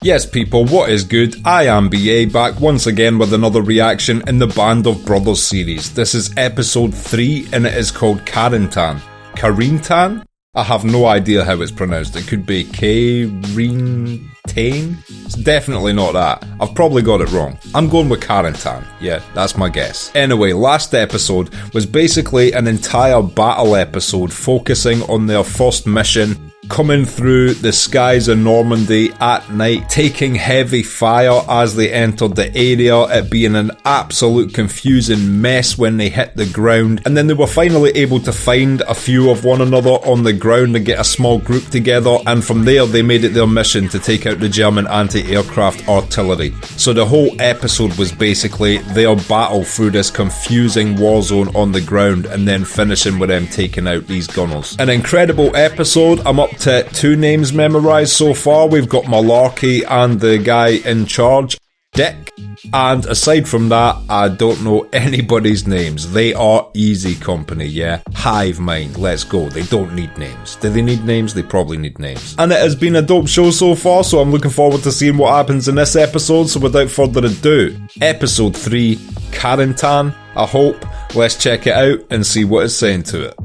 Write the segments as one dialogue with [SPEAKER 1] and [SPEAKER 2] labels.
[SPEAKER 1] Yes people, what is good? I am BA, back once again with another reaction in the Band of Brothers series. This is episode 3 and it is called Karintan. Karintan? I have no idea how it's pronounced. It could be Karintan? It's definitely not that. I've probably got it wrong. I'm going with Karintan. Yeah, that's my guess. Anyway, last episode was basically an entire battle episode focusing on their first mission, coming through the skies of Normandy at night, taking heavy fire as they entered the area, it being an absolute confusing mess when they hit the ground, and then they were finally able to find a few of one another on the ground and get a small group together, and from there they made it their mission to take out the German anti-aircraft artillery. So the whole episode was basically their battle through this confusing war zone on the ground, and then finishing with them taking out these gunners. An incredible episode. I'm up to 2 names memorised so far. We've got Malarkey and the guy in charge, Dick. And aside from that, I don't know anybody's names. They are easy company, yeah? Hive mind, let's go. They don't need names. Do they need names? They probably need names. And it has been a dope show so far, so I'm looking forward to seeing what happens in this episode. So without further ado, episode 3, Karintan, I hope. Let's check it out and see what it's saying to it.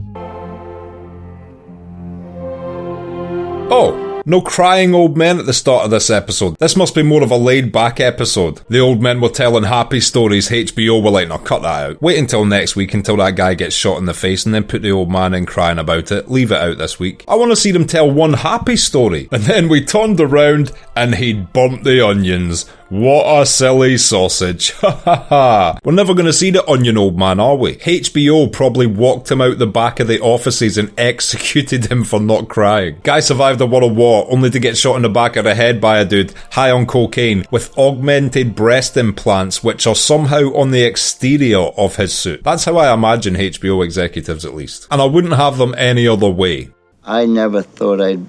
[SPEAKER 1] Oh, no crying old men at the start of this episode. This must be more of a laid-back episode. The old men were telling happy stories. HBO were like, no, cut that out. Wait until next week until that guy gets shot in the face and then put the old man in crying about it. Leave it out this week. I want to see them tell one happy story. And then we turned around and he'd burnt the onions. What a silly sausage. Ha ha ha. We're never going to see the onion old man, are we? HBO probably walked him out the back of the offices and executed him for not crying. Guy survived a world war only to get shot in the back of the head by a dude high on cocaine with augmented breast implants which are somehow on the exterior of his suit. That's how I imagine HBO executives at least. And I wouldn't have them any other way.
[SPEAKER 2] I never thought I'd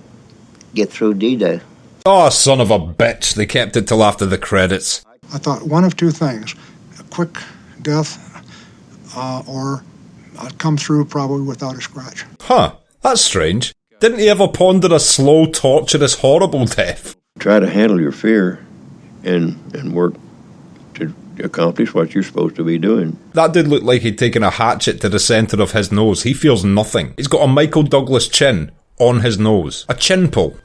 [SPEAKER 2] get through D-Day.
[SPEAKER 1] Oh, son of a bitch. They kept it till after the credits.
[SPEAKER 3] I thought one of 2 things. A quick death, or I'd come through probably without a scratch.
[SPEAKER 1] Huh. That's strange. Didn't he ever ponder a slow, torturous, horrible death?
[SPEAKER 4] Try to handle your fear and work to accomplish what you're supposed to be doing.
[SPEAKER 1] That did look like he'd taken a hatchet to the centre of his nose. He feels nothing. He's got a Michael Douglas chin on his nose. A chin pull.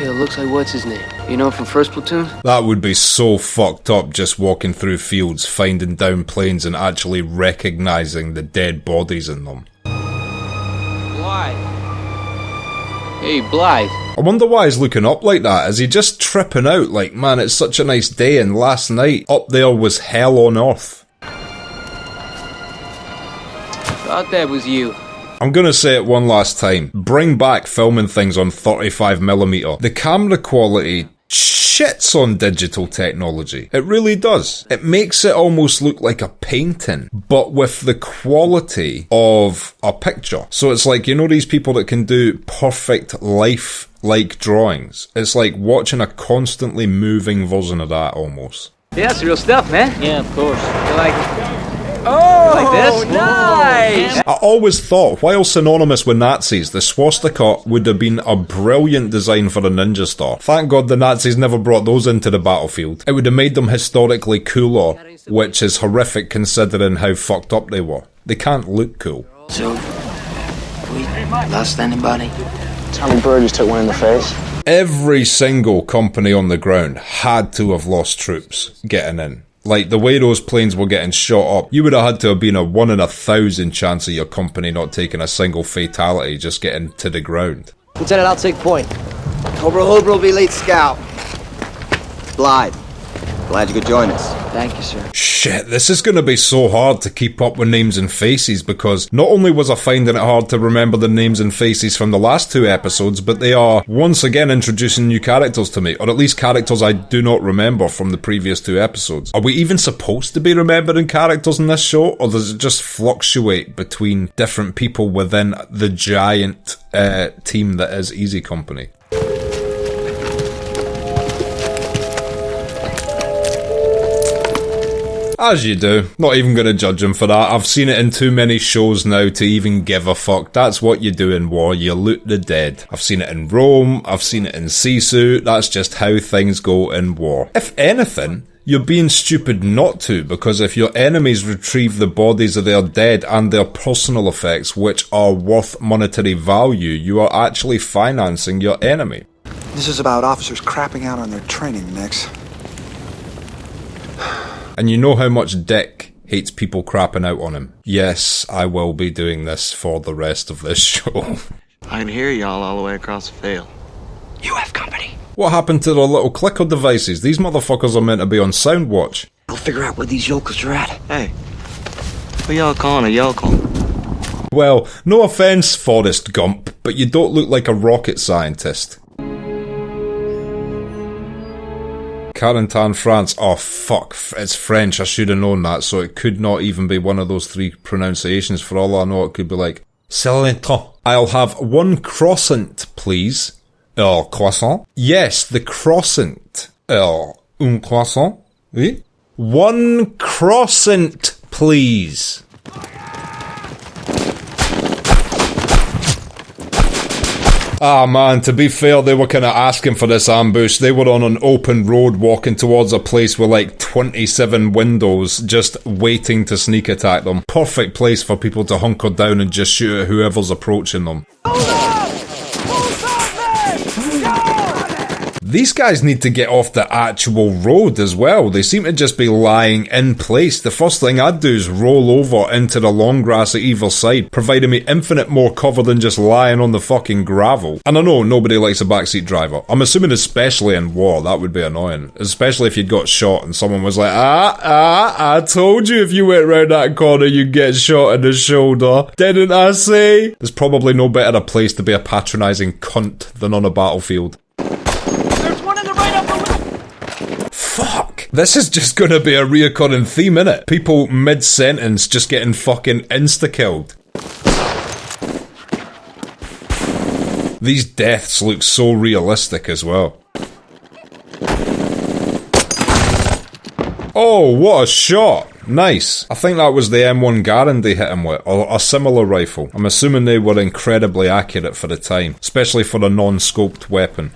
[SPEAKER 5] It looks like what's his name? You know, from First Platoon?
[SPEAKER 1] That would be so fucked up, just walking through fields, finding down planes and actually recognising the dead bodies in them.
[SPEAKER 5] Blythe. Hey, Blythe.
[SPEAKER 1] I wonder why he's looking up like that. Is he just tripping out like, man, it's such a nice day and last night up there was hell on earth?
[SPEAKER 5] Thought that was you.
[SPEAKER 1] I'm gonna say it one last time. Bring back filming things on 35mm. The camera quality shits on digital technology. It really does. It makes it almost look like a painting, but with the quality of a picture. So it's like, you know these people that can do perfect life-like drawings? It's like watching a constantly moving version of that almost.
[SPEAKER 5] Yeah, that's real stuff, man. Yeah, of course. You like like this? Nice!
[SPEAKER 1] I always thought, while synonymous with Nazis, the swastika would have been a brilliant design for a ninja star. Thank God the Nazis never brought those into the battlefield. It would have made them historically cooler, which is horrific considering how fucked up they were. They can't look cool.
[SPEAKER 2] So, we lost anybody?
[SPEAKER 6] Tommy Bird just took one in the face.
[SPEAKER 1] Every single company on the ground had to have lost troops getting in. Like, the way those planes were getting shot up, you would have had to have been a 1 in 1,000 chance of your company not taking a single fatality just getting to the ground.
[SPEAKER 7] Lieutenant, I'll take point.
[SPEAKER 8] Cobra will be lead scout. Blythe, glad you could join us.
[SPEAKER 7] Thank you, sir.
[SPEAKER 1] Shit, this is going to be so hard to keep up with names and faces because not only was I finding it hard to remember the names and faces from the last 2 episodes, but they are once again introducing new characters to me, or at least characters I do not remember from the previous 2 episodes. Are we even supposed to be remembering characters in this show, or does it just fluctuate between different people within the giant team that is Easy Company? As you do. Not even gonna judge him for that. I've seen it in too many shows now to even give a fuck. That's what you do in war. You loot the dead. I've seen it in Rome. I've seen it in Sisu. That's just how things go in war. If anything, you're being stupid not to, because if your enemies retrieve the bodies of their dead and their personal effects, which are worth monetary value, you are actually financing your enemy.
[SPEAKER 7] This is about officers crapping out on their training, Nix.
[SPEAKER 1] And you know how much Dick hates people crapping out on him. Yes, I will be doing this for the rest of this show.
[SPEAKER 9] I can hear y'all all the way across the field.
[SPEAKER 7] You have company.
[SPEAKER 1] What happened to their little clicker devices? These motherfuckers are meant to be on sound watch.
[SPEAKER 7] I'll figure out where these yokels are at.
[SPEAKER 9] Hey, who y'all calling a yokel?
[SPEAKER 1] Well, no offence, Forrest Gump, but you don't look like a rocket scientist. Carentan, France. Oh, fuck. It's French. I should have known that, so it could not even be one of those three pronunciations. For all I know, it could be like, Celenton. I'll have one croissant, please. Croissant? Yes, the croissant. Un croissant? Oui? One croissant, please. Ah man, to be fair, they were kinda asking for this ambush. They were on an open road walking towards a place with like 27 windows, just waiting to sneak attack them. Perfect place for people to hunker down and just shoot at whoever's approaching them. These guys need to get off the actual road as well. They seem to just be lying in place. The first thing I'd do is roll over into the long grass at either side, providing me infinite more cover than just lying on the fucking gravel. And I know nobody likes a backseat driver. I'm assuming especially in war, that would be annoying. Especially if you'd got shot and someone was like, I told you if you went round that corner you'd get shot in the shoulder. Didn't I say? There's probably no better a place to be a patronising cunt than on a battlefield. Fuck. This is just gonna be a reoccurring theme, innit? People mid-sentence just getting fucking insta-killed. These deaths look so realistic as well. Oh, what a shot! Nice. I think that was the M1 Garand they hit him with, or a similar rifle. I'm assuming they were incredibly accurate for the time, especially for a non-scoped weapon.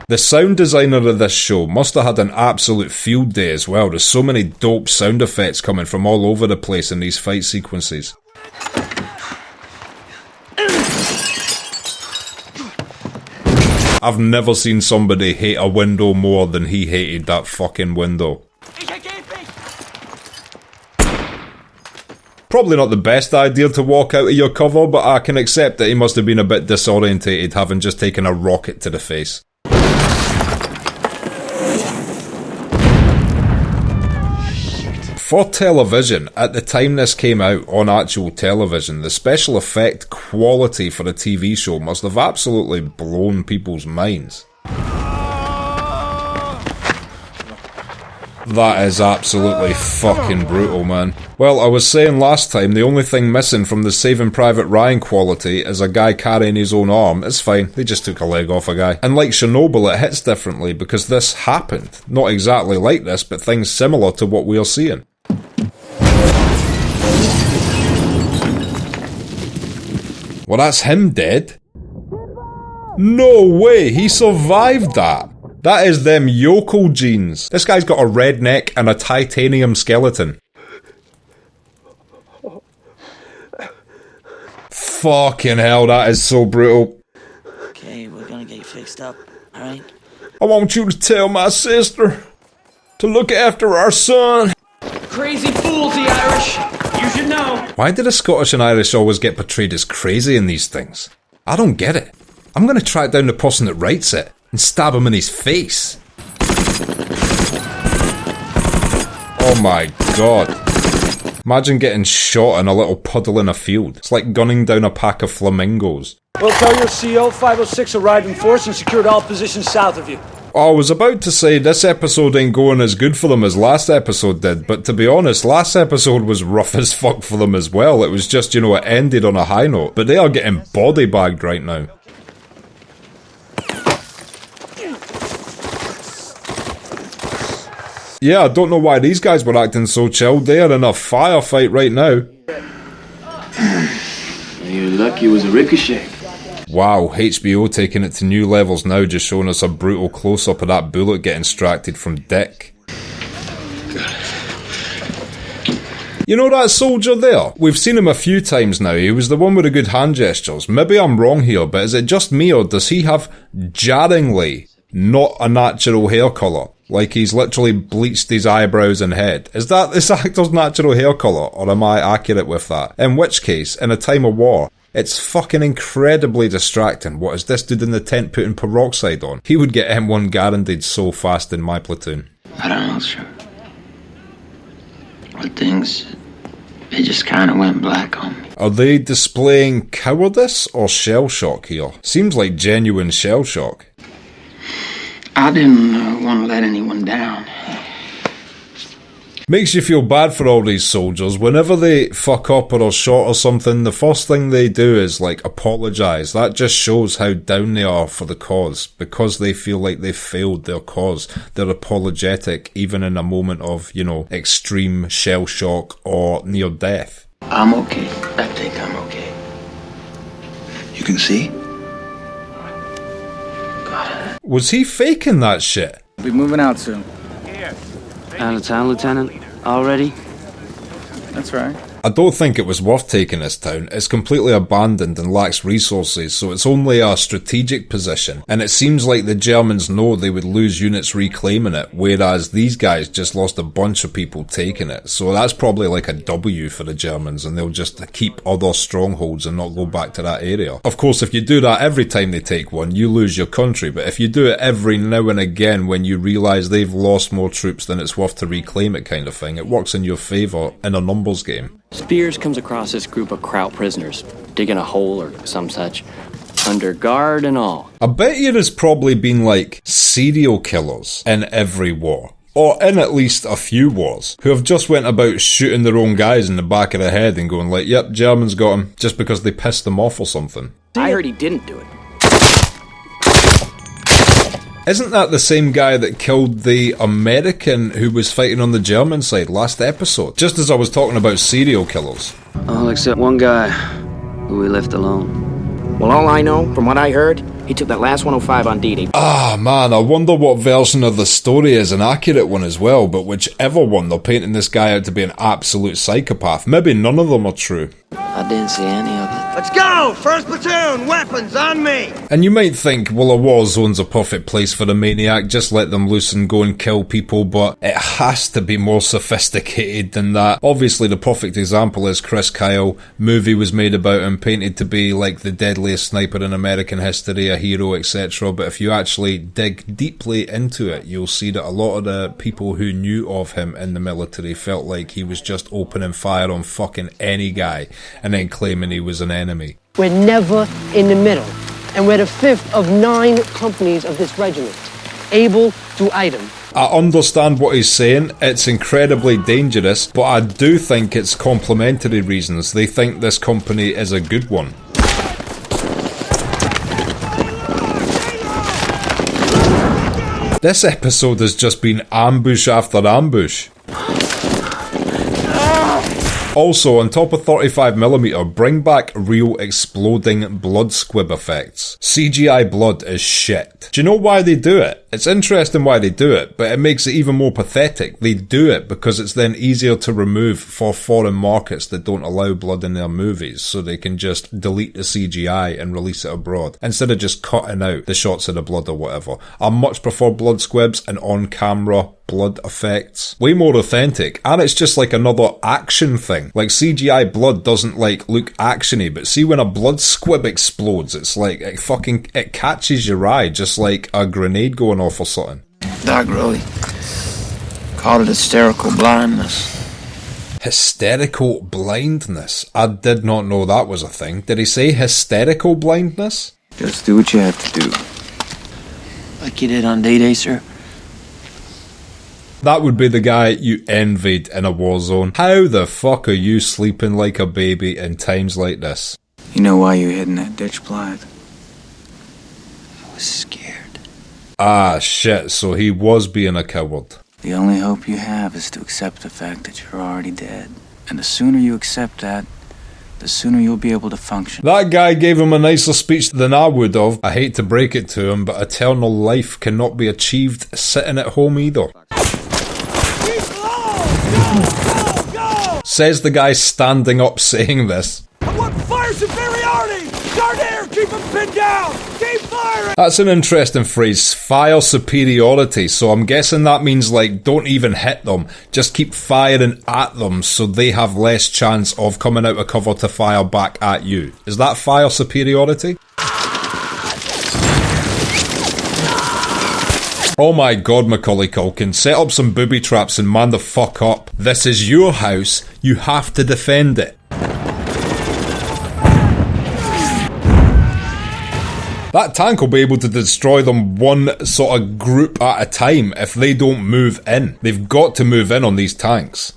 [SPEAKER 1] The sound designer of this show must have had an absolute field day as well. There's so many dope sound effects coming from all over the place in these fight sequences. I've never seen somebody hate a window more than he hated that fucking window. Probably not the best idea to walk out of your cover, but I can accept that he must have been a bit disorientated having just taken a rocket to the face. For television, at the time this came out on actual television, the special effect quality for a TV show must have absolutely blown people's minds. That is absolutely fucking brutal, man. Well, I was saying last time, the only thing missing from the Saving Private Ryan quality is a guy carrying his own arm. It's fine, they just took a leg off a guy. And like Chernobyl, it hits differently because this happened. Not exactly like this, but things similar to what we are seeing. Well, that's him dead. No way, he survived that. That is them yokel genes. This guy's got a red neck and a titanium skeleton. Fucking hell, that is so brutal.
[SPEAKER 10] Okay, we're gonna get you fixed up, alright?
[SPEAKER 1] I want you to tell my sister to look after our son.
[SPEAKER 11] Crazy fools, the Irish. You should know.
[SPEAKER 1] Why do the Scottish and Irish always get portrayed as crazy in these things? I don't get it. I'm gonna track down the person that writes it and stab him in his face. Oh my god. Imagine getting shot in a little puddle in a field. It's like gunning down a pack of flamingos.
[SPEAKER 12] We'll tell your CO 506 arrived in force and secured all positions south of you.
[SPEAKER 1] Oh, I was about to say this episode ain't going as good for them as last episode did, but to be honest, last episode was rough as fuck for them as well. It was just, it ended on a high note, but they are getting body bagged right now. Yeah, I don't know why these guys were acting so chilled. They are in a firefight right now.
[SPEAKER 11] You're lucky it was a ricochet.
[SPEAKER 1] Wow, HBO taking it to new levels now, just showing us a brutal close-up of that bullet getting extracted from Dick. You know that soldier there? We've seen him a few times now. He was the one with the good hand gestures. Maybe I'm wrong here, but is it just me, or does he have jarringly not a natural hair colour? Like he's literally bleached his eyebrows and head. Is that this actor's natural hair colour, or am I accurate with that? In which case, in a time of war, it's fucking incredibly distracting. What is this dude in the tent putting peroxide on? He would get M1 guaranteed so fast in my platoon.
[SPEAKER 11] I don't know, sir. But things, they just kind of went black on me.
[SPEAKER 1] Are they displaying cowardice or shell shock here? Seems like genuine shell shock.
[SPEAKER 11] I didn't want to let anyone down.
[SPEAKER 1] Makes you feel bad for all these soldiers. Whenever they fuck up or are shot or something, the first thing they do is like apologise. That just shows how down they are for the cause. Because they feel like they've failed their cause, they're apologetic even in a moment of, you know, extreme shell shock or near death.
[SPEAKER 11] I'm okay. I think I'm okay.
[SPEAKER 7] You can see?
[SPEAKER 1] Was he faking that shit?
[SPEAKER 12] We'll be moving out soon.
[SPEAKER 5] Out of town, Lieutenant? Already?
[SPEAKER 12] That's right.
[SPEAKER 1] I don't think it was worth taking this town. It's completely abandoned and lacks resources, so it's only a strategic position. And it seems like the Germans know they would lose units reclaiming it, whereas these guys just lost a bunch of people taking it. So that's probably like a W for the Germans, and they'll just keep other strongholds and not go back to that area. Of course, if you do that every time they take one, you lose your country. But if you do it every now and again when you realise they've lost more troops than it's worth to reclaim it kind of thing, it works in your favour in a numbers game.
[SPEAKER 13] Spears comes across this group of Kraut prisoners, digging a hole or some such, under guard and all.
[SPEAKER 1] I bet you there's probably been like serial killers in every war, or in at least a few wars, who have just went about shooting their own guys in the back of the head and going like, yep, Germans got him, just because they pissed them off or something.
[SPEAKER 13] I heard he didn't do it.
[SPEAKER 1] Isn't that the same guy that killed the American who was fighting on the German side last episode? Just as I was talking about serial killers.
[SPEAKER 5] All except one guy, who we left alone.
[SPEAKER 14] Well, all I know, from what I heard, he took that last 105 on D-Day.
[SPEAKER 1] Ah, man, I wonder what version of the story is an accurate one as well, but whichever one, they're painting this guy out to be an absolute psychopath. Maybe none of them are true.
[SPEAKER 10] I didn't see any of it.
[SPEAKER 8] Let's go! First platoon, weapons on me!
[SPEAKER 1] And you might think, well, a war zone's a perfect place for a maniac, just let them loose and go and kill people, but it has to be more sophisticated than that. Obviously, the perfect example is Chris Kyle. Movie was made about him, painted to be like the deadliest sniper in American history, a hero, etc. But if you actually dig deeply into it, you'll see that a lot of the people who knew of him in the military felt like he was just opening fire on fucking any guy, and then claiming he was an enemy.
[SPEAKER 15] We're never in the middle, and we're the 5th of 9 companies of this regiment, able to item.
[SPEAKER 1] I understand what he's saying, it's incredibly dangerous, but I do think it's complementary reasons. They think this company is a good one. This episode has just been ambush after ambush. Also, on top of 35mm, bring back real exploding blood squib effects. CGI blood is shit. Do you know why they do it? It's interesting why they do it, but it makes it even more pathetic. They do it because it's then easier to remove for foreign markets that don't allow blood in their movies, so they can just delete the CGI and release it abroad, instead of just cutting out the shots of the blood or whatever. I much prefer blood squibs and on-camera blood effects. Way more authentic, and it's just like another action thing. Like CGI blood doesn't like look actiony, but see when a blood squib explodes, it's like it catches your eye, just like a grenade going off or something.
[SPEAKER 14] Doc really called it hysterical blindness.
[SPEAKER 1] Hysterical blindness? I did not know that was a thing. Did he say hysterical blindness?
[SPEAKER 14] Just do what you have to do.
[SPEAKER 10] Like you did on D-Day, sir?
[SPEAKER 1] That would be the guy you envied in a war zone. How the fuck are you sleeping like a baby in times like this?
[SPEAKER 14] You know why you hid in that ditch, Blythe?
[SPEAKER 10] I was scared.
[SPEAKER 1] Ah, shit, so he was being a coward.
[SPEAKER 10] The only hope you have is to accept the fact that you're already dead. And the sooner you accept that, the sooner you'll be able to function.
[SPEAKER 1] That guy gave him a nicer speech than I would have. I hate to break it to him, but eternal life cannot be achieved sitting at home either. Says the guy standing up saying this.
[SPEAKER 11] I want fire superiority! Start air! Keep them pinned down! Keep firing!
[SPEAKER 1] That's an interesting phrase, fire superiority, so I'm guessing that means like don't even hit them, just keep firing at them so they have less chance of coming out of cover to fire back at you. Is that fire superiority? Oh my god, Macaulay Culkin, set up some booby traps and man the fuck up. This is your house, you have to defend it. That tank will be able to destroy them one sort of group at a time if they don't move in. They've got to move in on these tanks.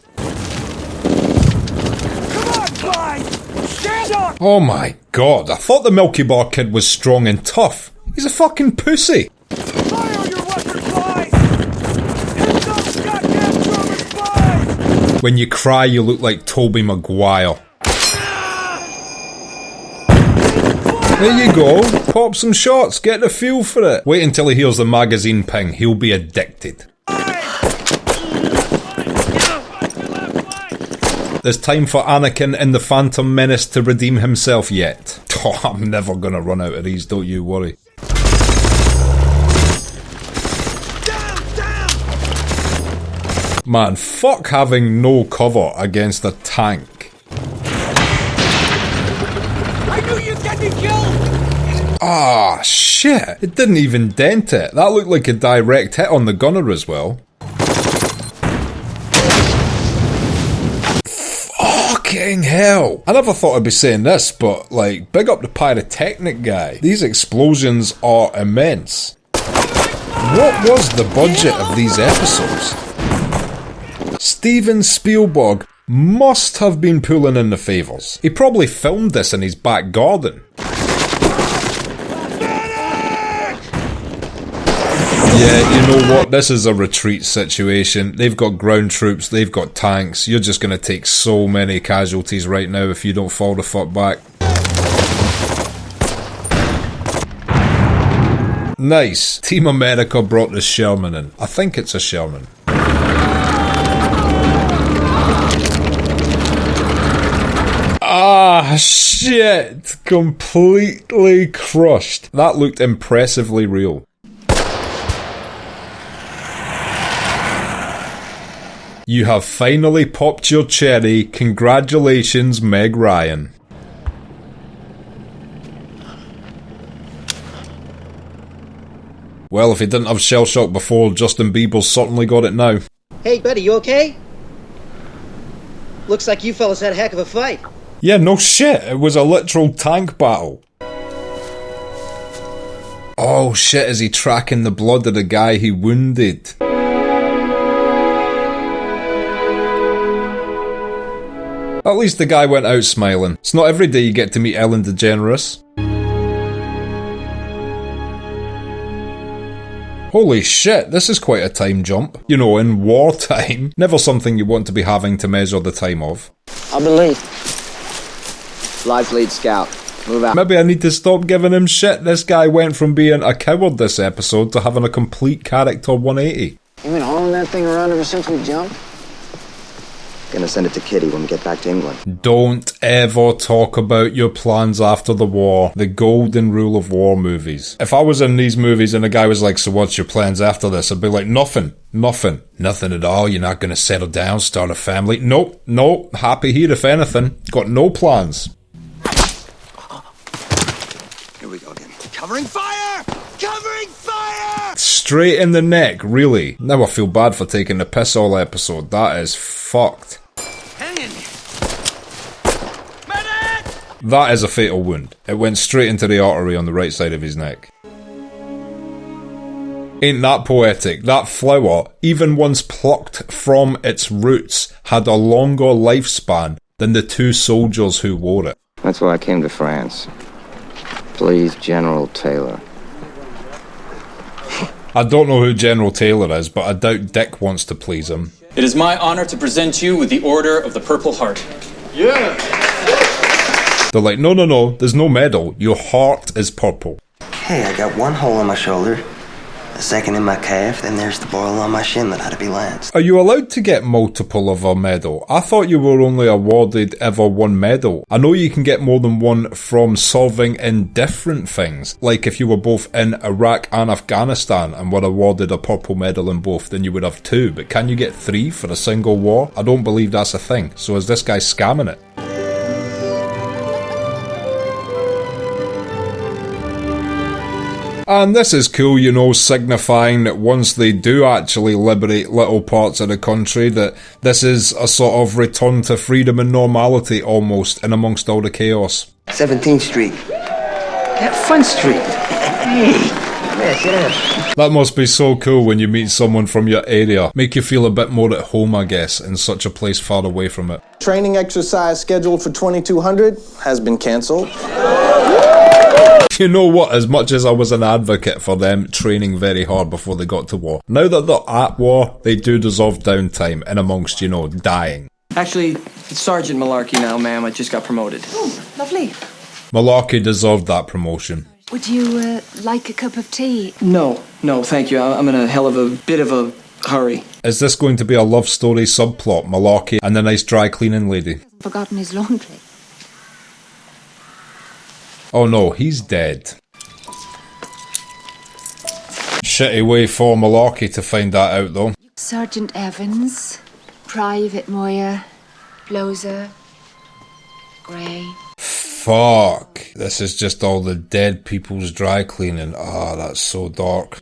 [SPEAKER 1] Oh my god, I thought the Milky Bar Kid was strong and tough. He's a fucking pussy. When you cry, you look like Tobey Maguire. There you go, pop some shots, get the feel for it. Wait until he hears the magazine ping, he'll be addicted. There's time for Anakin in the Phantom Menace to redeem himself yet. Oh, I'm never gonna run out of these, don't you worry. Man, fuck having no cover against a tank.
[SPEAKER 11] I knew you'd get me killed!
[SPEAKER 1] Ah, shit. It didn't even dent it. That looked like a direct hit on the gunner as well. Fucking hell. I never thought I'd be saying this, but, like, big up the pyrotechnic guy. These explosions are immense. What was the budget of these episodes? Steven Spielberg must have been pulling in the favours. He probably filmed this in his back garden. Yeah, you know what? This is a retreat situation. They've got ground troops, they've got tanks. You're just going to take so many casualties right now if you don't fall the fuck back. Nice. Team America brought the Sherman in. I think it's a Sherman. Ah, shit. Completely crushed. That looked impressively real. You have finally popped your cherry. Congratulations, Meg Ryan. Well, if he didn't have shell shock before, Justin Bieber's certainly got it now.
[SPEAKER 16] Hey, buddy, you okay? Looks like you fellas had a heck of a fight.
[SPEAKER 1] Yeah, no shit. It was a literal tank battle. Oh shit, is he tracking the blood of the guy he wounded? At least the guy went out smiling. It's not every day you get to meet Ellen DeGeneres. Holy shit, this is quite a time jump. You know, in wartime, never something you want to be having to measure the time of.
[SPEAKER 14] I believe.
[SPEAKER 8] Live lead scout. Move out.
[SPEAKER 1] Maybe I need to stop giving him shit. This guy went from being a coward this episode to having a complete character 180.
[SPEAKER 6] You been hauling that thing around ever since we jumped?
[SPEAKER 8] Gonna send it to Kitty when we get back to England.
[SPEAKER 1] Don't ever talk about your plans after the war. The golden rule of war movies. If I was in these movies and the guy was like, so what's your plans after this? I'd be like, nothing. Nothing at all. You're not gonna settle down, start a family. Nope. Happy here if anything. Got no plans.
[SPEAKER 11] Here we go again. Covering fire! Covering fire!
[SPEAKER 1] Straight in the neck, really. Now I feel bad for taking the piss all episode. That is fucked. That is a fatal wound. It went straight into the artery on the right side of his neck. Ain't that poetic? That flower, even once plucked from its roots, had a longer lifespan than the two soldiers who wore it.
[SPEAKER 2] That's why I came to France. Please, General Taylor.
[SPEAKER 1] I don't know who General Taylor is, but I doubt Dick wants to please him.
[SPEAKER 17] It is my honor to present you with the Order of the Purple Heart.
[SPEAKER 1] Yeah! They're like, no, there's no medal. Your heart is purple.
[SPEAKER 18] Hey, I got one hole in my shoulder, a second in my calf, then there's the boil on my shin that ought to be lanced.
[SPEAKER 1] Are you allowed to get multiple of a medal? I thought you were only awarded ever one medal. I know you can get more than one from serving in different things. Like if you were both in Iraq and Afghanistan and were awarded a purple medal in both, then you would have 2. But can you get 3 for a single war? I don't believe that's a thing. So is this guy scamming it? And this is cool, you know, signifying that once they do actually liberate little parts of the country, that this is a sort of return to freedom and normality almost in amongst all the chaos.
[SPEAKER 18] 17th Street.
[SPEAKER 6] That Front Street. Hey. Yeah, sit down.
[SPEAKER 1] That must be so cool when you meet someone from your area. Make you feel a bit more at home, I guess, in such a place far away from it.
[SPEAKER 19] Training exercise scheduled for 2200 has been cancelled.
[SPEAKER 1] You know what, as much as I was an advocate for them training very hard before they got to war, now that they're at war, they do deserve downtime in amongst, you know, dying.
[SPEAKER 20] Actually, it's Sergeant Malarkey now, ma'am. I just got promoted.
[SPEAKER 21] Oh, lovely.
[SPEAKER 1] Malarkey deserved that promotion.
[SPEAKER 21] Would you like a cup of tea?
[SPEAKER 20] No, thank you. I'm in a hell of a bit of a hurry.
[SPEAKER 1] Is this going to be a love story subplot, Malarkey and the nice dry cleaning lady?
[SPEAKER 21] Forgotten his laundry.
[SPEAKER 1] Oh no, he's dead. Shitty way for Malarkey to find that out though.
[SPEAKER 21] Sergeant Evans, Private Moyer, Blozer, Gray.
[SPEAKER 1] Fuck. This is just all the dead people's dry cleaning. Ah, that's so dark.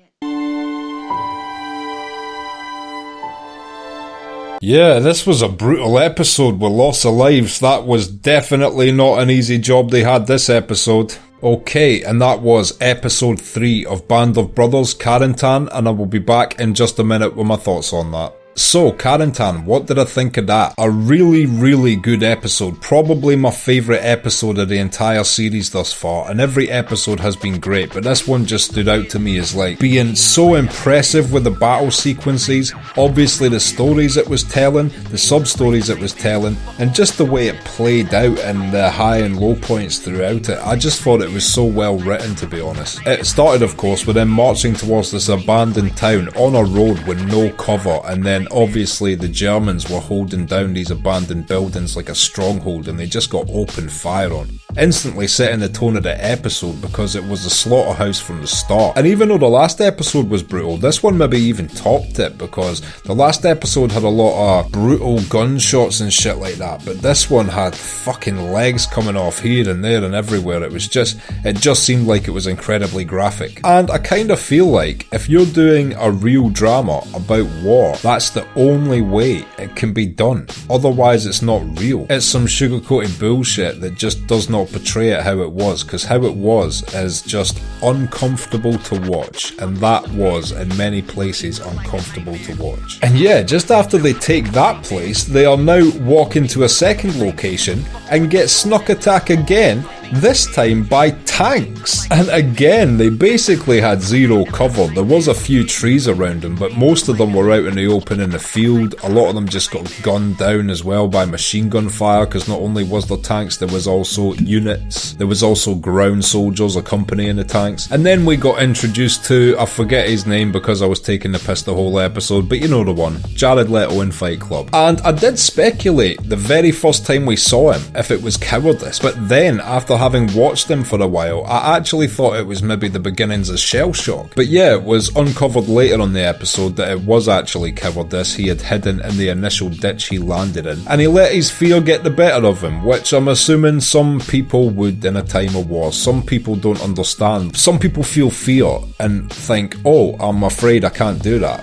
[SPEAKER 1] Yeah, this was a brutal episode with lots of lives. That was definitely not an easy job they had this episode. Okay, and that was episode 3 of Band of Brothers, Carentan, and I will be back in just a minute with my thoughts on that. So, Carentan, what did I think of that? A really, really good episode. Probably my favourite episode of the entire series thus far, and every episode has been great, but this one just stood out to me as like being so impressive with the battle sequences, obviously the stories it was telling, the sub-stories it was telling, and just the way it played out and the high and low points throughout it. I just thought it was so well written, to be honest. It started, of course, with them marching towards this abandoned town on a road with no cover, and then obviously the Germans were holding down these abandoned buildings like a stronghold and they just got open fire on, instantly setting the tone of the episode because it was a slaughterhouse from the start. And even though the last episode was brutal, this one maybe even topped it because the last episode had a lot of brutal gunshots and shit like that, but this one had fucking legs coming off here and there and everywhere. It just seemed like it was incredibly graphic. And I kind of feel like if you're doing a real drama about war, that's the only way it can be done. Otherwise it's not real. It's some sugar-coated bullshit that just does not portray it how it was, because how it was is just uncomfortable to watch, and that was in many places uncomfortable to watch. And yeah, just after they take that place, they are now walking to a second location and get snuck attack again, this time by tanks. And again, they basically had zero cover. There was a few trees around them, but most of them were out in the open in the field. A lot of them just got gunned down as well by machine gun fire, because not only was there tanks, there was also units. There was also ground soldiers accompanying the tanks. And then we got introduced to, I forget his name because I was taking the piss the whole episode, but you know the one, Jared Leto in Fight Club. And I did speculate the very first time we saw him if it was cowardice, but then after having watched him for a while, I actually thought it was maybe the beginnings of shell shock. But yeah, it was uncovered later on the episode that it was actually cowardice he had hidden in the initial ditch he landed in, and he let his fear get the better of him, which I'm assuming some people would in a time of war. Some people don't understand. Some people feel fear and think, oh, I'm afraid I can't do that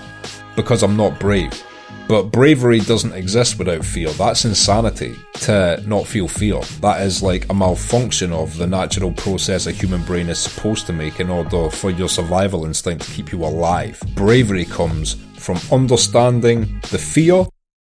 [SPEAKER 1] because I'm not brave. But bravery doesn't exist without fear. That's insanity to not feel fear. That is like a malfunction of the natural process a human brain is supposed to make in order for your survival instinct to keep you alive. Bravery comes from understanding the fear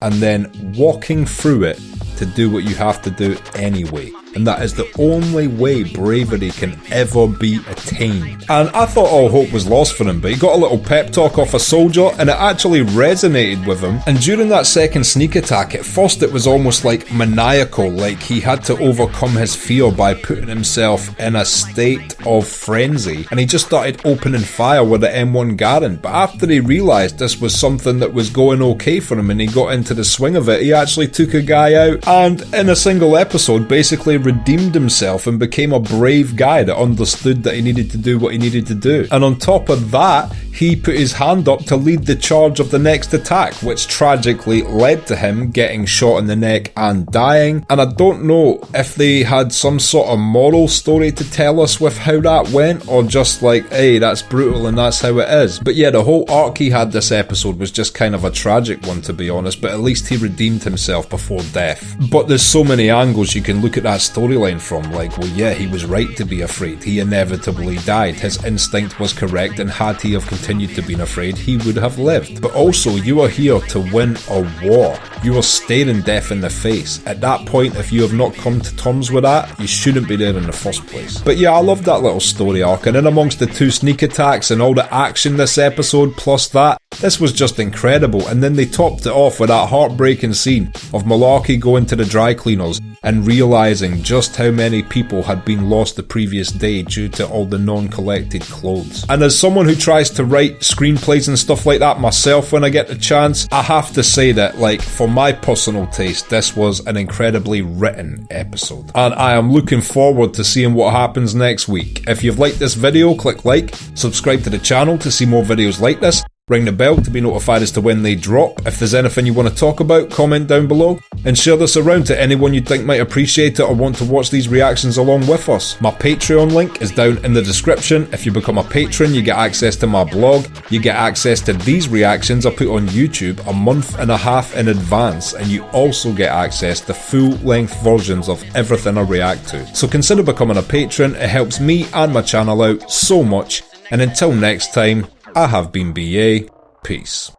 [SPEAKER 1] and then walking through it to do what you have to do anyway. and that is the only way bravery can ever be attained. And I thought all hope was lost for him, but he got a little pep talk off a soldier, and it actually resonated with him. And during that second sneak attack, at first it was almost like maniacal, like he had to overcome his fear by putting himself in a state of frenzy, and he just started opening fire with the M1 Garand. But after he realised this was something that was going okay for him and he got into the swing of it, he actually took a guy out and in a single episode basically redeemed himself and became a brave guy that understood that he needed to do what he needed to do. And on top of that, he put his hand up to lead the charge of the next attack, which tragically led to him getting shot in the neck and dying. And I don't know if they had some sort of moral story to tell us with how that went, or just like, hey, that's brutal and that's how it is. But yeah, the whole arc he had this episode was just kind of a tragic one, to be honest, but at least he redeemed himself before death. But there's so many angles you can look at that storyline from, like, well yeah, he was right to be afraid, he inevitably died, his instinct was correct, and had he have continued to be afraid, he would have lived. But also, you are here to win a war. You are staring death in the face. At that point, if you have not come to terms with that, you shouldn't be there in the first place. But yeah, I loved that little story arc, and in amongst the two sneak attacks and all the action this episode, plus that, this was just incredible. And then they topped it off with that heartbreaking scene of Malarkey going to the dry cleaners and realising just how many people had been lost the previous day due to all the non-collected clothes. And as someone who tries to write screenplays and stuff like that myself when I get the chance, I have to say that, like, for my personal taste, this was an incredibly written episode. And I am looking forward to seeing what happens next week. If you've liked this video, click like, subscribe to the channel to see more videos like this, ring the bell to be notified as to when they drop. If there's anything you want to talk about, comment down below, and share this around to anyone you think might appreciate it or want to watch these reactions along with us. My Patreon link is down in the description. If you become a patron, you get access to my blog, you get access to these reactions I put on YouTube a month and a half in advance, and you also get access to full-length versions of everything I react to. So consider becoming a patron, it helps me and my channel out so much, and until next time, I have been BA, peace.